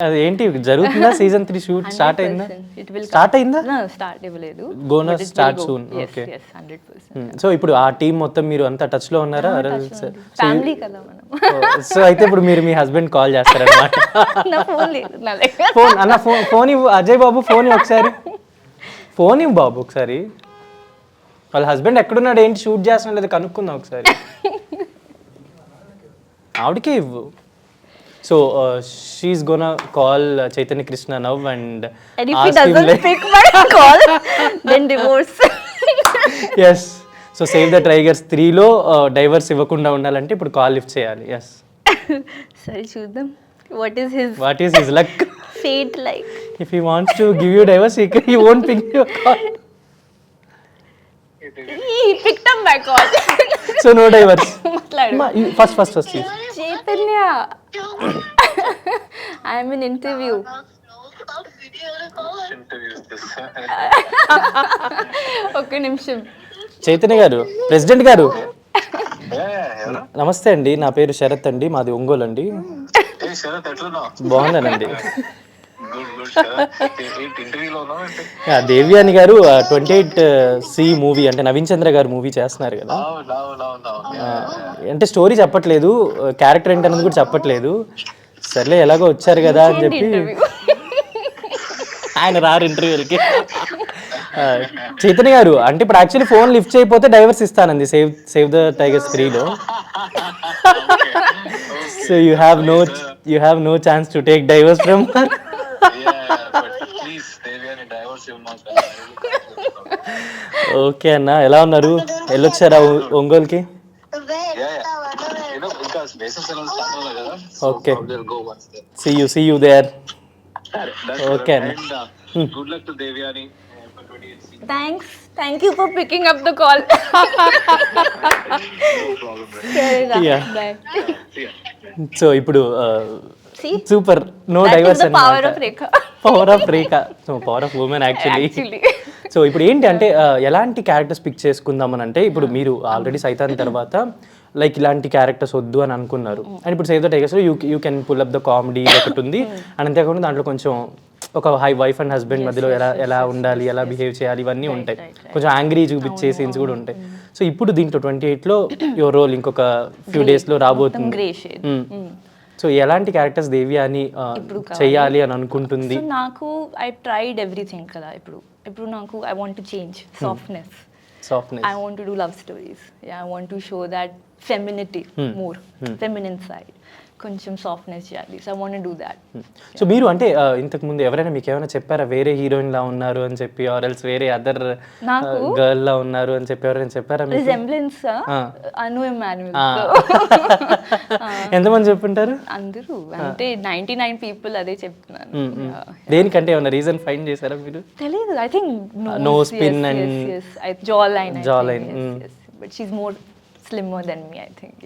అది ఏంటి జరుగుతుందా సీజన్ 3 షూట్ స్టార్ట్ అయిందా? స్టార్ట్ అయిందా? స్టార్ట్ ఇవ్వలేదు. Gonna start soon. Okay. 100%. So ఇప్పుడు ఆ టీం మొత్తం మీరు అంతా టచ్ లో ఉన్నారా? ఫ్యామిలీ కదా మనం. సో అయితే ఇప్పుడు మీరు మీ హస్బెండ్ కాల్ చేస్తారన్నమాట. నా ఫోన్ లేదు నా దగ్గర. ఫోన్ అన్న ఫోన్ ఇవ్వు అజయ్ బాబు, ఫోన్ ఇవ్వు ఒకసారి. ఫోన్ ఇవ్వు బాబు ఒకసారి. వాళ్ళ హస్బెండ్ ఎక్కడున్నాడు, ఏంటి షూట్ చేస్తున్నాడు లేదా కనుక్కుందాం ఒకసారి. ఆవిడకే ఇవ్వు. So she's gonna call Chaitanya Krishna now and And if he ask him doesn't pick my call, then divorce. yes. So Save the Tigers 3 లో డైవర్స్ ఇవ్వకుండా ఉండాలంటే ఇప్పుడు కాల్ లిఫ్ట్ చేయాలి. yes. సరే చూద్దాం. What is his luck? fate like? If he wants to give you divorce, he won't pick your call. He picked up my call. So no divorce. మాట్లాడు. First please. Chaitanya. I am in interview. ఒక్క నిమిషం. చైతన్య గారు, president గారు, నమస్తే అండి. నా పేరు శరత్ అండి, మాది ఒంగోలు అండి. బాగున్నానండి. దేవ్యాని గారు 28C మూవీ అంటే నవీన్ చంద్ర గారు మూవీ చేస్తున్నారు కదా, అంటే స్టోరీ చెప్పట్లేదు, క్యారెక్టర్ ఏంటన్నది కూడా చెప్పట్లేదు. సర్లే ఎలాగో వచ్చారు కదా అని చెప్పి ఆయన రారు ఇంటర్వ్యూలకి. చైతన్య గారు అంటే ఇప్పుడు యాక్చువల్లీ ఫోన్ లిఫ్ట్ చేయకపోతే డైవర్స్ ఇస్తానండి సేవ్ ద టైగర్స్ 3లో. So you have no chance to take divorce from her. Okay అన్న, ఎలా ఉన్నారు? వెళ్ళొచ్చారా ఒంగోలుకి? Okay, see you there. Okay అన్న. Thank you for picking up the call. So ఇప్పుడు సూపర్, నో డైవర్స్ అన్నమాట. Power of Rekha, power of women actually. So ఇప్పుడు ఏంటి అంటే ఎలాంటి క్యారెక్టర్స్ పిక్ చేసుకుందామని అంటే, ఇప్పుడు మీరు ఆల్రెడీ సైతాన్ తర్వాత లైక్ ఇలాంటి క్యారెక్టర్స్ వద్దు అని అనుకున్నారు, అండ్ ఇప్పుడు సేవ్ ద టైగర్స్ లో you can pull up the comedy ఒకటి ఉంది, అండ్ అంతేకాకుండా దాంట్లో కొంచెం ఒక వైఫ్ అండ్ హస్బెండ్ మధ్యలో ఎలా ఉండాలి, ఎలా బిహేవ్ చేయాలి, ఇవన్నీ ఉంటాయి. కొంచెం యాంగ్రీ చూపించే సీన్స్ కూడా ఉంటాయి. సో ఇప్పుడు దీంట్లో 28లో యువర్ రోల్ ఇంకొక ఫ్యూ డేస్ లో రాబోతుంది. సో ఎలాంటి క్యారెక్టర్స్ దేవ్య అని చెయ్యాలి అని అనుకుంటుంది? నాకు ఐ ట్రైడ్ ఎవ్రీథింగ్ కదా. ఇప్పుడు నాకు I want to change softness. I want to do love stories. Yeah, I want to show that femininity more, feminine side. కొంచెం సాఫ్ట్నెస్ చేయాలి. So I want to do that. So మీరు అంటే ఇంతకు ముందు ఎవరైనా మీకు ఏమైనా చెప్పారా వేరే హీరోయిన్ లా ఉన్నారు అని చెప్పి, ఆర్ ఎల్స్ వేరే అదర్ గర్ల్ లా ఉన్నారు అని చెప్పి ఎవరైనా చెప్పారా? రిజెంబ్లెన్స్ అను ఎమాన్యుల్. ఎంతమంది చెప్పుంటారు? అందరూ అంటే 99 పీపుల్ అదే చెప్తున్నారు. దేనికంటే ఏమైనా రీజన్ ఫైండ్ చేశారా మీరు? తెలియదు. I think no spin and jaw line. But she is more slimmer than me, I think.